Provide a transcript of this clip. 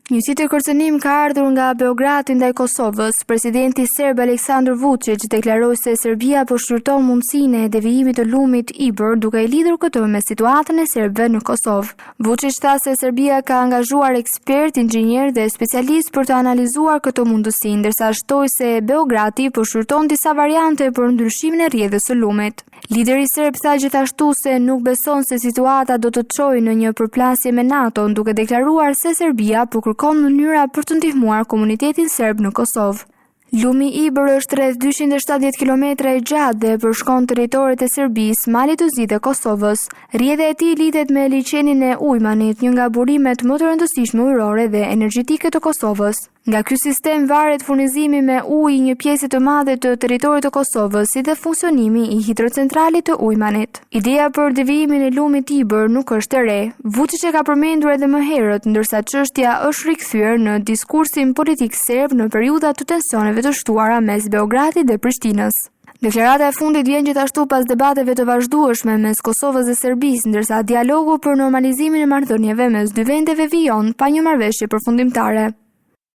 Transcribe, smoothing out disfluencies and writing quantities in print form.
Një si të kërcënim ka ardhur nga Beogradi ndaj Kosovës. Presidenti serb Aleksandar Vučić deklaroi se Serbia po shfrytëton mundësinë e devijimit të lumit Ibër duke i lidhur këtë me situatën e serbëve në Kosovë. Vučić tha se Serbia ka angazhuar ekspert, inxhinier dhe specialist për të analizuar këtë mundësi, ndërsa shtoi se Beogradi po shfrytëton disa variante për ndryshimin e rrjedhës së lumit. Lideri serb tha gjithashtu se nuk beson se situata do të çojë në një përplasje me NATO, duke deklaruar se Serbia po kërkon mënyra për të ndihmuar komunitetin serb në Kosovë. Lumi Ibër është rreth 270 kilometra i gjatë dhe përshkon territoret e Serbisë, Malit të Zi dhe Kosovës. Rrjedha e tij lidhet me liçenin e Ujmanit, një nga burimet më të rëndësishme ujërore dhe energjetike të Kosovës. Nga ky sistem varet furnizimi me ujë i një pjesë të madhe të territorit të Kosovës, si dhe funksionimi i hidrocentralit të Ujmanit. Ideja për devijimin e lumit Ibër nuk është e re. Vučić e ka përmendur edhe më herët, ndërsa çështja është rikthyer në diskursin politik serb në periudha të tensioneve të shtuara mes Beogradit dhe Prishtinës. Deklarata e fundit vjen gjithashtu pas debateve të vazhdueshme mes Kosovës dhe Serbisë, ndërsa dialogu për normalizimin e marrëdhënieve mes dy vendeve vijon pa një marrëveshje përfundimtare.